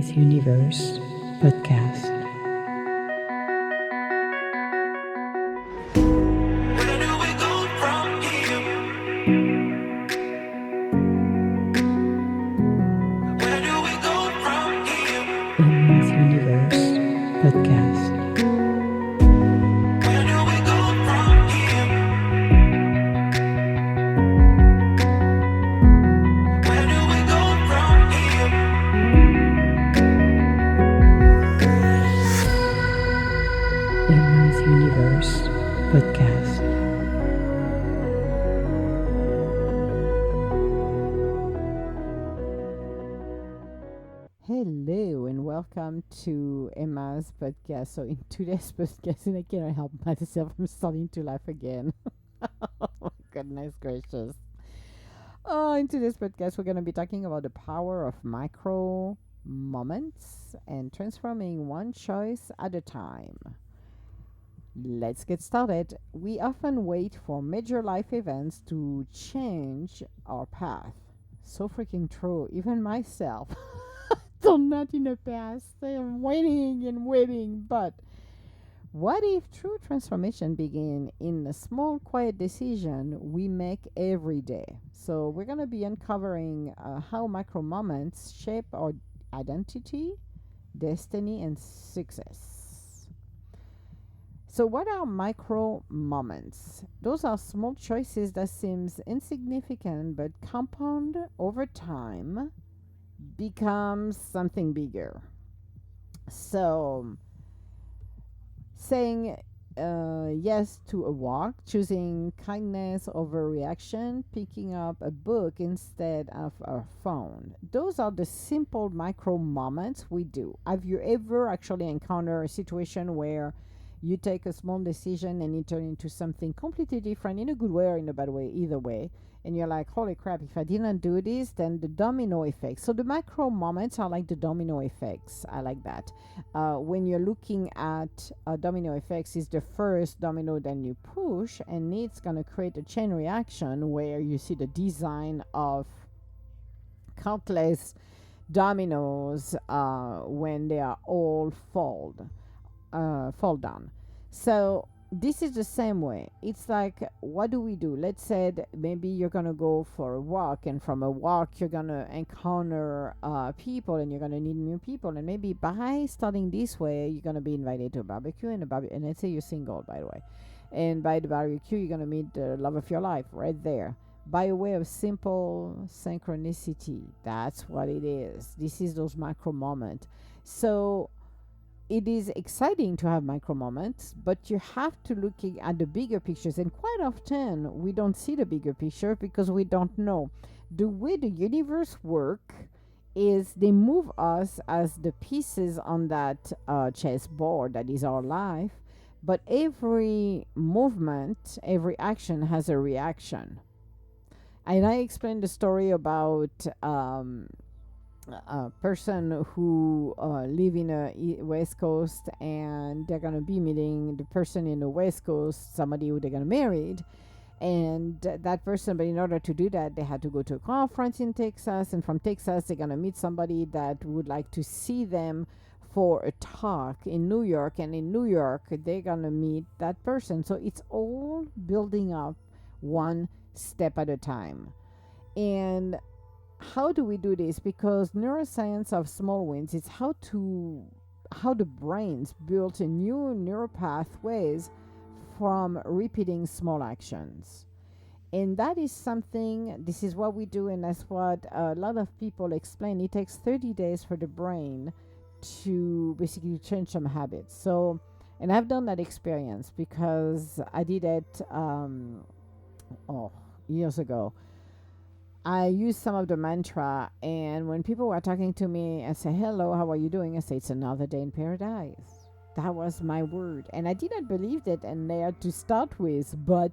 Emma's Universe podcast. Where do we go from here? Where do we go from here? Emma's Universe podcast. Where do we go from here? Where do we go from here? Emma's Universe podcast. Hello and welcome to Emma's podcast. So in today's podcast, and I cannot help myself, I'm starting to laugh again. Oh my goodness gracious. Oh, in today's podcast, we're going to be talking about the power of micro moments and transforming one choice at a time. Let's get started. We often wait for major life events to change our path. So freaking true. Even myself. Done that in the past. I'm waiting and waiting. But what if true transformation begin in a small, quiet decision we make every day? So we're going to be uncovering how micro moments shape our identity, destiny, and success. So what are micro moments? Those are small choices that seems insignificant but compound over time becomes something bigger. So saying yes to a walk, choosing kindness over reaction, picking up a book instead of a phone. Those are the simple micro moments we do. Have you ever actually encountered a situation where you take a small decision and it turns into something completely different, in a good way or in a bad way, either way, and you're like, holy crap, if I didn't do this, then the domino effect. So the micro moments are like the domino effects. I like that. When you're looking at domino effects, is the first domino then you push, and it's going to create a chain reaction where you see the design of countless dominoes when they are all fall down. So this is the same way. It's like, what do we do? Let's say maybe you're gonna go for a walk, and from a walk you're gonna encounter people, and you're gonna meet new people, and maybe by starting this way you're gonna be invited to a barbecue, and let's say you're single, by the way, and by the barbecue you're gonna meet the love of your life right there by way of simple synchronicity. That's what it is. This is those micro moments. So it is exciting to have micro moments, but you have to look at the bigger pictures. And quite often, we don't see the bigger picture because we don't know. The way the universe work is they move us as the pieces on that chessboard that is our life. But every movement, every action has a reaction. And I explained the story about a person who live in a west coast, and they're gonna be meeting the person in the west coast, somebody who they're gonna marry, and that person, but in order to do that they had to go to a conference in Texas, and from Texas they're gonna meet somebody that would like to see them for a talk in New York, and in New York they're gonna meet that person. So it's all building up one step at a time. And how do we do this? Because neuroscience of small wins is how the brains build a new neural pathways from repeating small actions. And that is something, this is what we do, and that's what a lot of people explain. It takes 30 days for the brain to basically change some habits. So, and I've done that experience because I did it years ago. I use some of the mantra, and when people were talking to me and say, hello, how are you doing? I say, it's another day in paradise. That was my word. And I didn't believe it and there to start with, but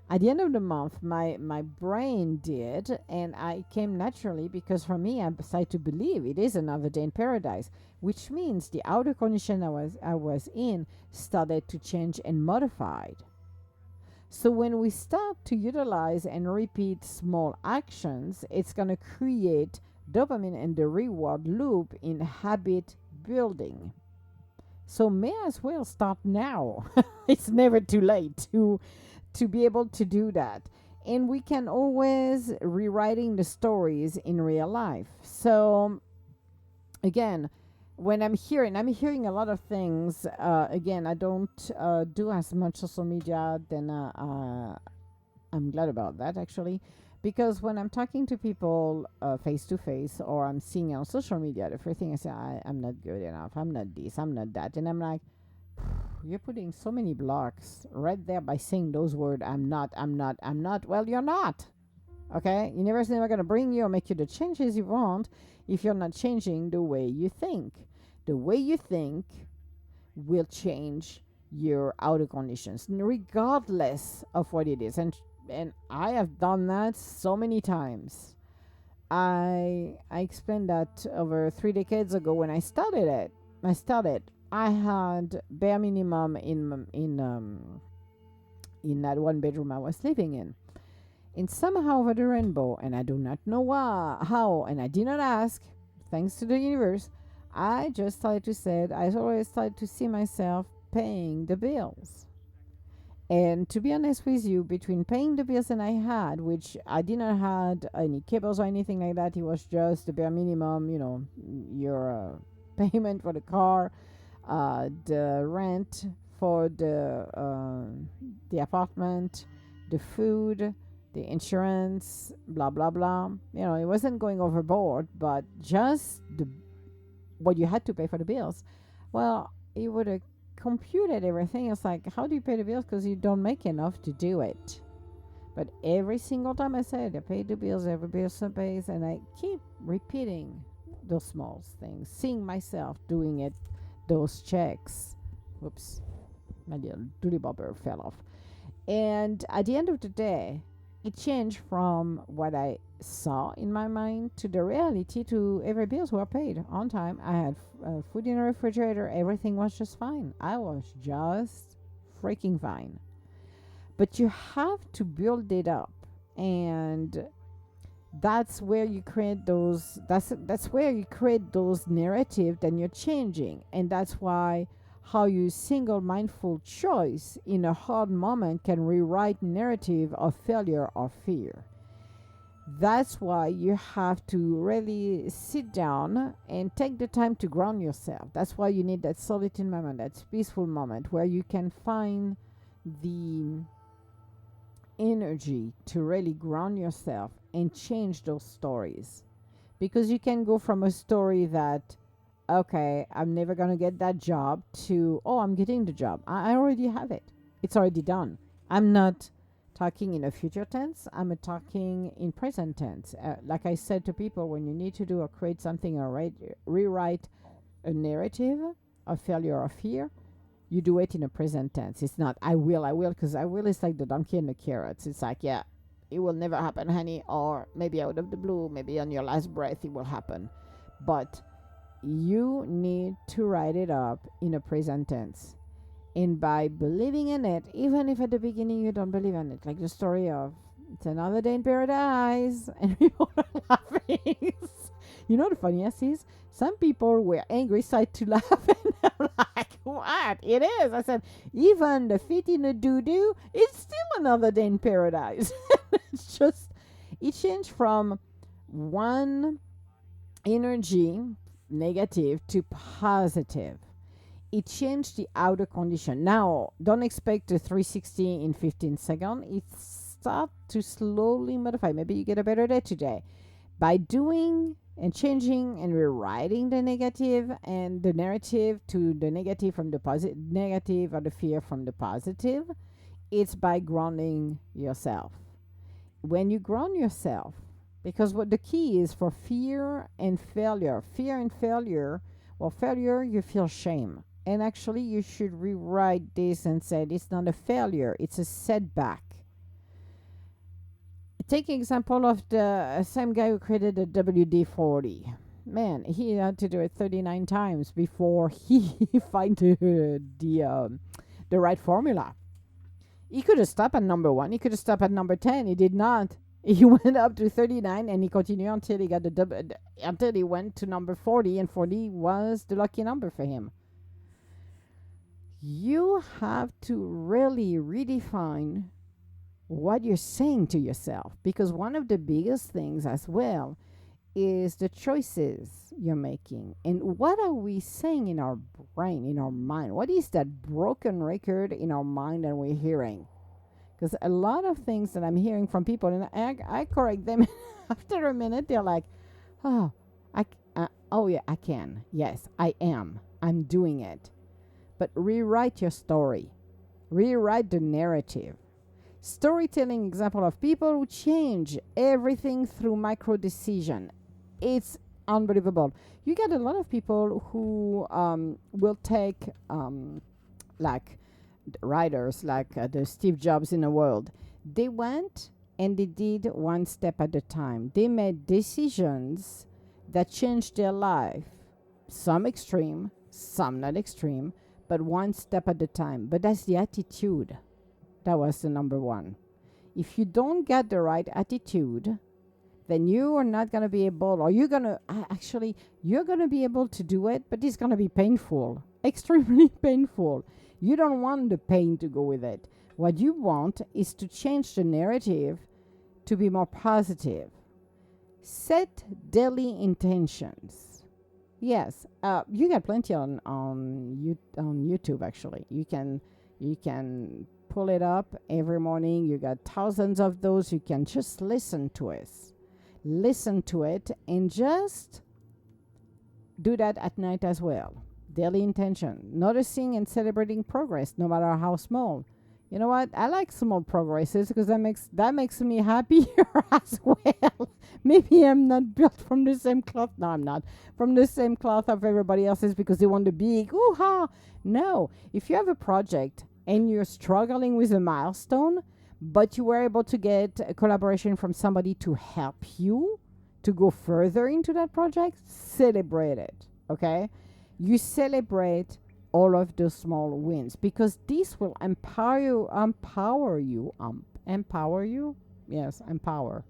at the end of the month, my brain did, and I came naturally, because for me, I decided to believe it is another day in paradise, which means the outer condition I was in started to change and modified. So when we start to utilize and repeat small actions, it's going to create dopamine and the reward loop in habit building. So may as well start now. It's never too late to be able to do that. And we can always rewriting the stories in real life. So again, when I'm hearing a lot of things. Again, I don't do as much social media. Then I'm glad about that actually, because when I'm talking to people face to face, or I'm seeing on social media, the first thing I say, I'm not good enough. I'm not this. I'm not that. And I'm like, you're putting so many blocks right there by saying those words. I'm not. I'm not. I'm not. Well, you're not. Okay, universe is never gonna bring you or make you the changes you want if you're not changing the way you think. The way you think will change your outer conditions, regardless of what it is. And I have done that so many times. I explained that over 3 decades ago when I started it. I had bare minimum in that one bedroom I was living in. And somehow over the rainbow, and I do not know how, and I did not ask, thanks to the universe, I just started to say, I always started to see myself paying the bills. And to be honest with you, between paying the bills and I had, which I didn't had any cables or anything like that, it was just the bare minimum, your payment for the car, the rent for the apartment, the food, the insurance, blah blah blah. It wasn't going overboard, but just what you had to pay for the bills. Well, it would have computed everything. It's like, how do you pay the bills? Because you don't make enough to do it. But every single time I said I pay the bills, every bill pays, and I keep repeating those small things, seeing myself doing it, those checks. Whoops, my little doody bobber fell off. And at the end of the day, it changed from what I saw in my mind to the reality, to every bills were paid on time. I had food in the refrigerator. Everything was just fine. I was just freaking fine. But you have to build it up, and that's where you create those. That's where you create those narratives. Then you're changing, and that's why how you single mindful choice in a hard moment can rewrite narrative of failure or fear. That's why you have to really sit down and take the time to ground yourself. That's why you need that solitude moment, that peaceful moment where you can find the energy to really ground yourself and change those stories. Because you can go from a story that, okay, I'm never going to get that job, to, oh, I'm getting the job. I already have it. It's already done. I'm not talking in a future tense. I'm talking in present tense. Like I said to people, when you need to do or create something or rewrite a narrative of failure or fear, you do it in a present tense. It's not I will, because I will is like the donkey and the carrots. It's like, yeah, it will never happen, honey, or maybe out of the blue, maybe on your last breath it will happen. But you need to write it up in a present tense. And by believing in it, even if at the beginning you don't believe in it, like the story of It's Another Day in Paradise, and people are laughing. The funniest is some people were angry, started to laugh, and I'm like, what? It is. I said, even the feet in the doo-doo, it's still another day in paradise. It's just, it changed from one energy, negative, to positive. It changed the outer condition. Now, don't expect a 360 in 15 seconds. It starts to slowly modify. Maybe you get a better day today. By doing and changing and rewriting the negative and the narrative to the negative from the positive, negative or the fear from the positive, it's by grounding yourself. When you ground yourself, because what the key is for fear and failure, well, failure, you feel shame. And actually, you should rewrite this and say it's not a failure, it's a setback. Take example of the same guy who created the WD-40. Man, he had to do it 39 times before he find the right formula. He could have stopped at number 1. He could have stopped at number 10. He did not. He went up to 39 and he continued until he got the until he went to number 40, and 40 was the lucky number for him. You have to really redefine what you're saying to yourself, because one of the biggest things as well is the choices you're making. And what are we saying in our brain, in our mind? What is that broken record in our mind that we're hearing? Because a lot of things that I'm hearing from people, and I correct them after a minute, they're like, oh, oh yeah, I can. Yes, I am. I'm doing it. But rewrite your story. Rewrite the narrative. Storytelling example of people who change everything through micro decision. It's unbelievable. You get a lot of people who will take like writers like the Steve Jobs in the world. They went and they did one step at a time. They made decisions that changed their life. Some extreme, some not extreme, but one step at a time. But that's the attitude. That was the number one. If you don't get the right attitude, then you are not going to be able, or you're going to, actually, you're going to be able to do it, but it's going to be painful, extremely painful. You don't want the pain to go with it. What you want is to change the narrative to be more positive. Set daily intentions. Yes, you got plenty on YouTube. Actually, you can pull it up every morning. You got thousands of those. You can just listen to it, and just do that at night as well. Daily intention, noticing and celebrating progress, no matter how small. You know what? I like small progresses because that makes me happier as well. Maybe I'm not built from the same cloth. No, I'm not from the same cloth of everybody else's because they want the big ooh-ha. No, if you have a project and you're struggling with a milestone, but you were able to get a collaboration from somebody to help you to go further into that project, celebrate it. Okay, you celebrate all of those small wins because this will empower you. Yes, empower.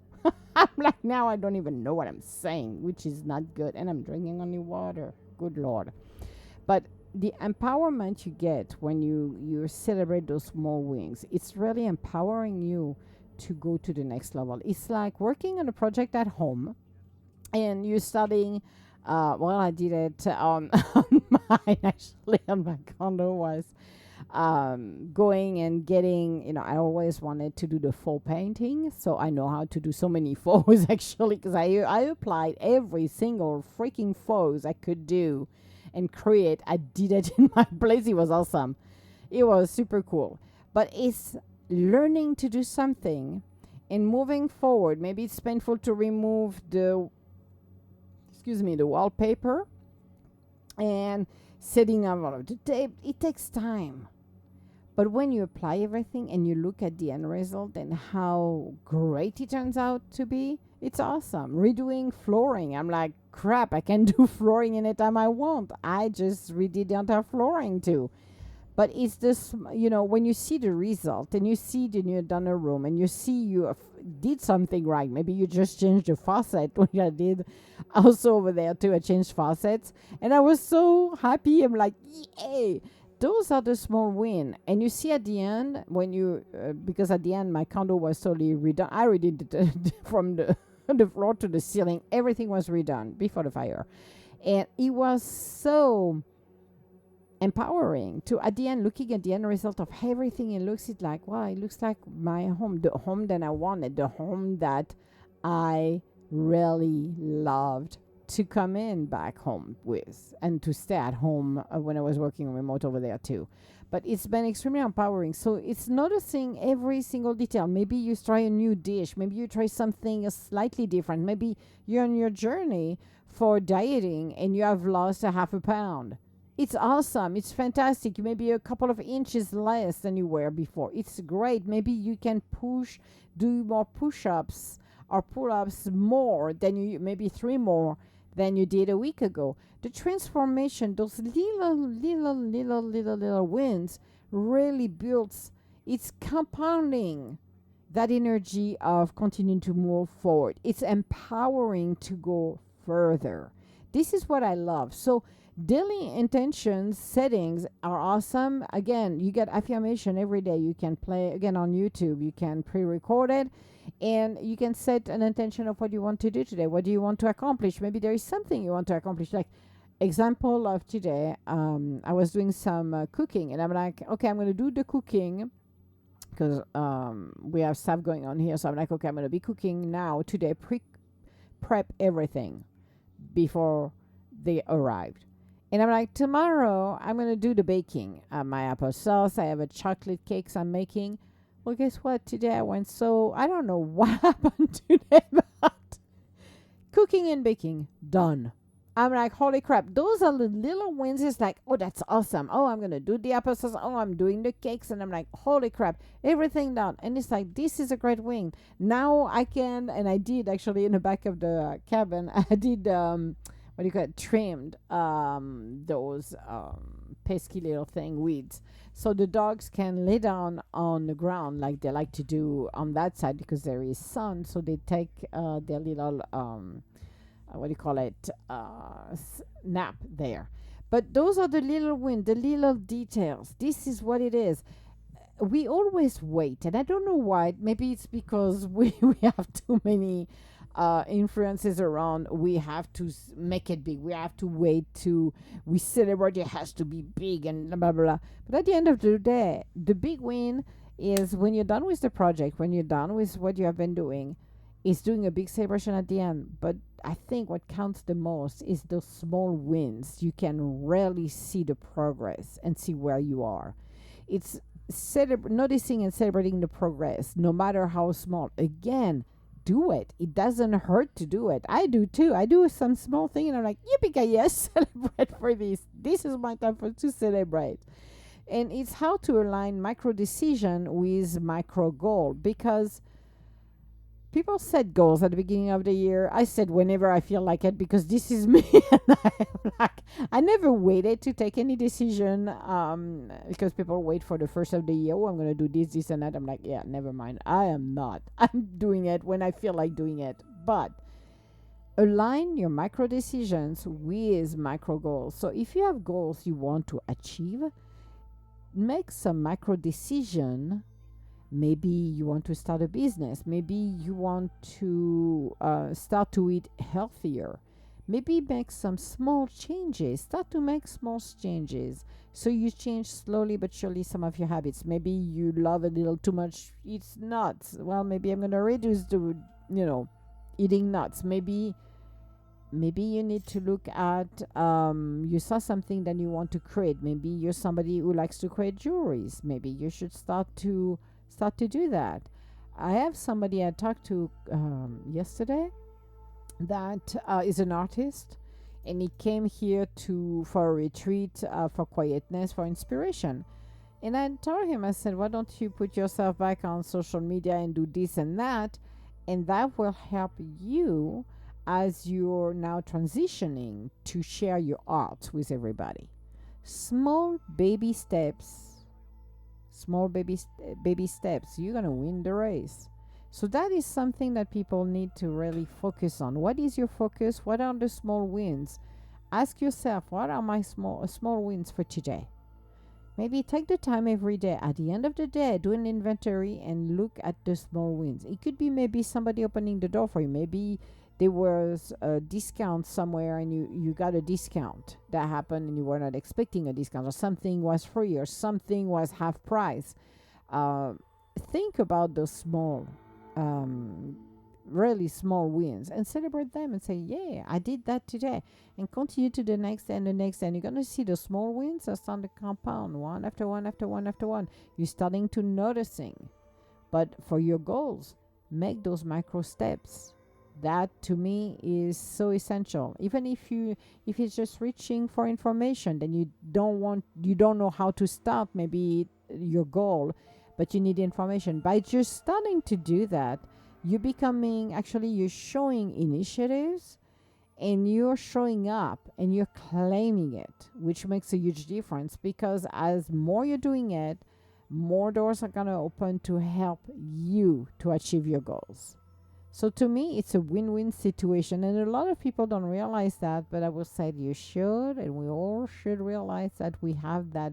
I'm like, now I don't even know what I'm saying, which is not good. And I'm drinking only water. Good Lord. But the empowerment you get when you celebrate those small wins, it's really empowering you to go to the next level. It's like working on a project at home and you're studying. Well, I did it on mine, actually, on my condo was going and getting, I always wanted to do the faux painting. So I know how to do so many faux, actually, because I applied every single freaking faux I could do and create. I did it in my place. It was awesome. It was super cool. But it's learning to do something and moving forward. Maybe it's painful to remove the wallpaper and setting up all of the tape. It takes time. But when you apply everything and you look at the end result and how great it turns out to be, it's awesome. Redoing flooring. I'm like, crap, I can do flooring anytime I want. I just redid the entire flooring too. But it's this, when you see the result and you see you're done a room and you see you did something right. Maybe you just changed the faucet, which I did also over there too. I changed faucets and I was so happy. I'm like, yay. Those are the small wins. And you see at the end, when you, because at the end my condo was totally redone. I redid it from the floor to the ceiling. Everything was redone before the fire. And it was so empowering to, at the end, looking at the end result of everything. It looks like, wow, it looks like my home, the home that I wanted, the home that I really loved to come in back home with and to stay at home when I was working remote over there too. But it's been extremely empowering. So it's noticing every single detail. Maybe you try a new dish. Maybe you try something slightly different. Maybe you're on your journey for dieting and you have lost a half a pound. It's awesome. It's fantastic. Maybe a couple of inches less than you were before. It's great. Maybe you can do more push-ups or pull-ups more than maybe 3 more than you did a week ago. The transformation, those little wins really builds, it's compounding that energy of continuing to move forward. It's empowering to go further. This is what I love. So daily intentions settings are awesome. Again, you get affirmation every day. You can play again on YouTube. You can pre-record it, and you can set an intention of what you want to do today. What do you want to accomplish? Maybe there is something you want to accomplish. Like example of today, I was doing some cooking, and I'm like, okay, I'm going to do the cooking because we have stuff going on here. So I'm like, okay, I'm going to be cooking now today. Prep everything before they arrived. And I'm like, tomorrow I'm going to do the baking. My applesauce, I have a chocolate cakes I'm making. Well, guess what? Today I went I don't know what happened today, but cooking and baking, done. I'm like, holy crap. Those are the little wins. It's like, oh, that's awesome. Oh, I'm going to do the applesauce. Oh, I'm doing the cakes. And I'm like, holy crap, everything done. And it's like, this is a great win. Now I can, and I did actually in the back of the cabin, I did, what do you call it, trimmed those pesky little thing, weeds. So the dogs can lay down on the ground like they like to do on that side because there is sun. So they take their little what do you call it, nap there. But those are the little wins, the little details. This is what it is. We always wait, and I don't know why. Maybe it's because we have too many influences around. We have to make it big. We have to wait to, we celebrate it has to be big and blah, blah, blah. But at the end of the day, the big win is when you're done with the project, when you're done with what you have been doing, is doing a big celebration at the end. But I think what counts the most is those small wins. You can really see the progress and see where you are. It's noticing and celebrating the progress, no matter how small. Again, do it. It doesn't hurt to do it. I do too. I do some small thing and I'm like, yippee yes, celebrate for this. This is my time to celebrate. And it's how to align micro decision with micro goal, because people set goals at the beginning of the year. I said whenever I feel like it because this is me. And I never waited to take any decision because people wait for the first of the year. Oh, I'm going to do this, and that. I'm like, yeah, never mind. I am not. I'm doing it when I feel like doing it. But align your micro decisions with micro goals. So if you have goals you want to achieve, make some micro decision. Maybe you want to start a business. Maybe you want to start to eat healthier. Maybe make some small changes. Start to make small changes. So you change slowly but surely some of your habits. Maybe you love a little too much, eat nuts. Well, maybe I'm going to reduce the, eating nuts. Maybe you need to look at, you saw something that you want to create. Maybe you're somebody who likes to create jewelries. Maybe you should start to do that. I have somebody I talked to yesterday that is an artist, and he came here for a retreat for quietness, for inspiration. And I told him, I said, why don't you put yourself back on social media and do this and that, and that will help you as you're now transitioning to share your art with everybody. Small baby steps. Small baby steps, you're going to win the race. So that is something that people need to really focus on. What is your focus? What are the small wins? Ask yourself, what are my small wins for today? Maybe take the time every day. At the end of the day, do an inventory and look at the small wins. It could be maybe somebody opening the door for you. Maybe there was a discount somewhere and you got a discount that happened and you were not expecting a discount, or something was free, or something was half price. Think about those small, really small wins and celebrate them and say, yeah, I did that today, and continue to the next and the next. And you're going to see the small wins are starting to compound one after one after one after one. You're starting to noticing. But for your goals, make those micro steps. That to me is so essential. Even if it's just reaching for information, then you don't know how to start maybe your goal, but you need information. By just starting to do that, you're showing initiatives, and you're showing up and you're claiming it, which makes a huge difference, because as more you're doing it, more doors are going to open to help you to achieve your goals. So to me, it's a win-win situation, and a lot of people don't realize that. But I will say you should, and we all should realize that we have that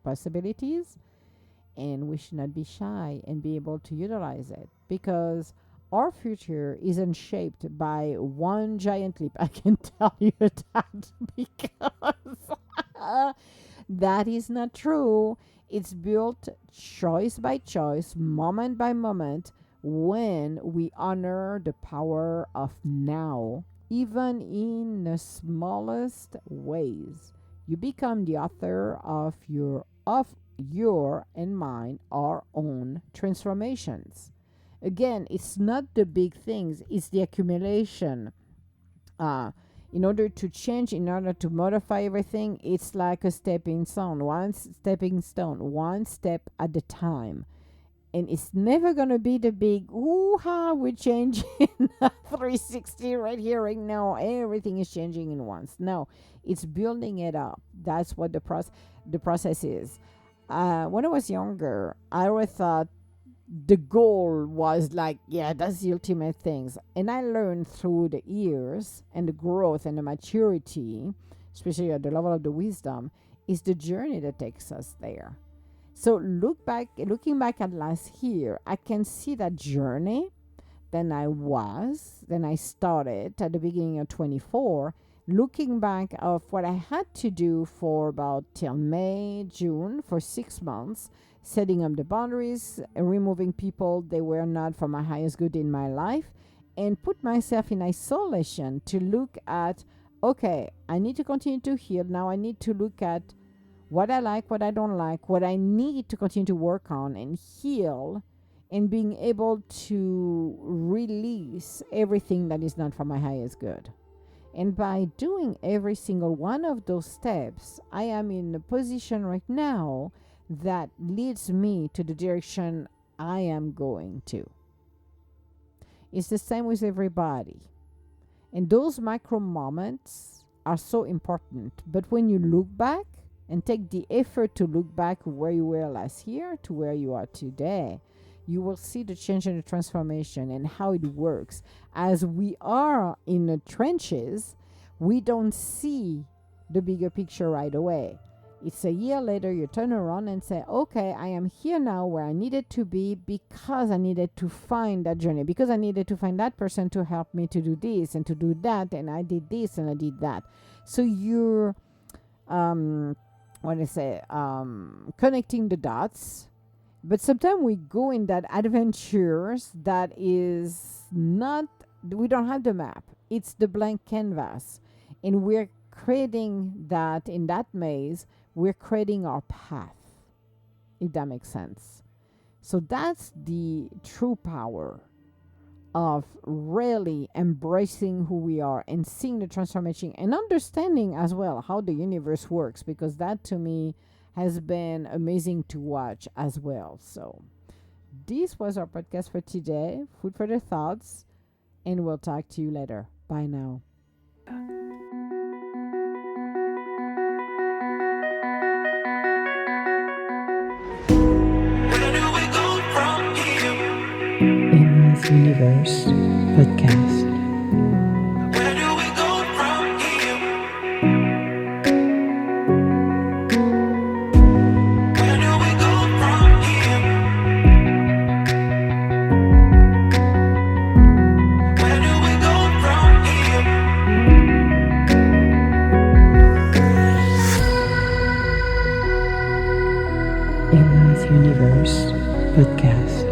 possibilities, and we should not be shy and be able to utilize it, because our future isn't shaped by one giant leap. I can tell you that because that is not true. It's built choice by choice, moment by moment, when we honor the power of now, even in the smallest ways. You become the author of your and mine, our own transformations. Again, it's not the big things, it's the accumulation. In order to change, in order to modify everything, it's like a stepping stone, one step at a time. And it's never going to be the big, ooh ha, we're changing 360 right here, right now. Everything is changing in once. No, it's building it up. That's what the process is. When I was younger, I always thought the goal was like, yeah, that's the ultimate things. And I learned through the years and the growth and the maturity, especially at the level of the wisdom, is the journey that takes us there. So looking back at last year, I can see that journey. Then I started at the beginning of 24, looking back of what I had to do for about till May, June, for 6 months, setting up the boundaries, removing people they were not for my highest good in my life, and put myself in isolation to look at, okay, I need to continue to heal. Now I need to look at what I like, what I don't like, what I need to continue to work on and heal, and being able to release everything that is not for my highest good. And by doing every single one of those steps, I am in a position right now that leads me to the direction I am going to. It's the same with everybody. And those micro moments are so important. But when you look back and take the effort to look back where you were last year to where you are today, you will see the change and the transformation and how it works. As we are in the trenches, we don't see the bigger picture right away. It's a year later, you turn around and say, okay, I am here now where I needed to be because I needed to find that journey, because I needed to find that person to help me to do this and to do that, and I did this and I did that. So you're, connecting the dots. But sometimes we go in that adventures that is not, we don't have the map. It's the blank canvas. And we're creating that, in that maze, we're creating our path, if that makes sense. So that's the true power of really embracing who we are and seeing the transformation and understanding as well how the universe works, because that to me has been amazing to watch as well. So this was our podcast for today. Food for the thoughts, and we'll talk to you later. Bye now. Where do we go from here? Emily's Universe Podcast. Where do we go from here? Where do we go from here? Where do we go from here? Emily's Universe Podcast.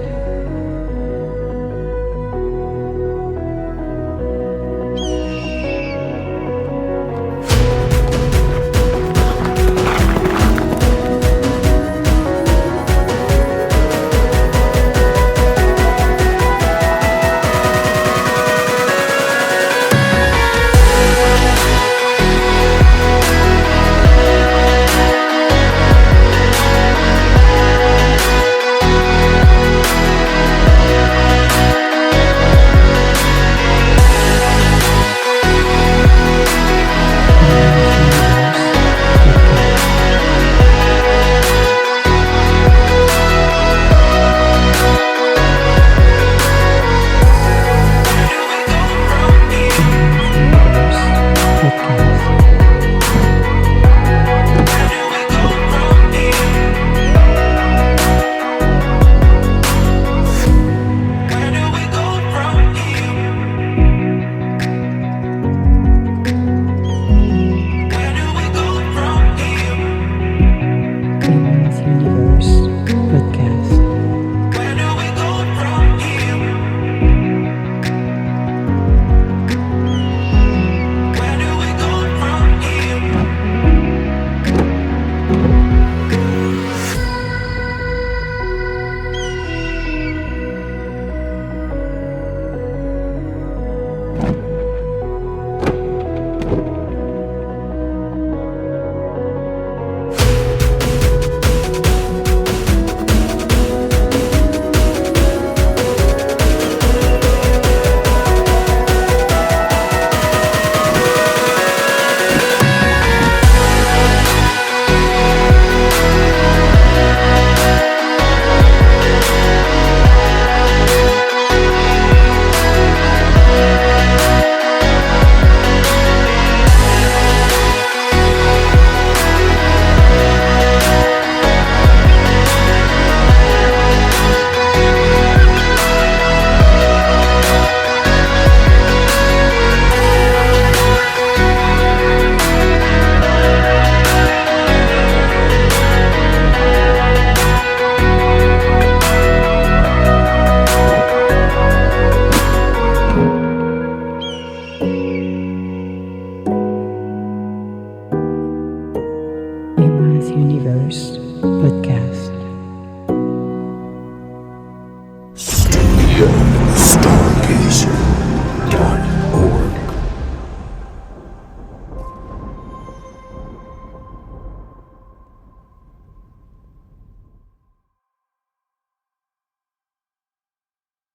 Universe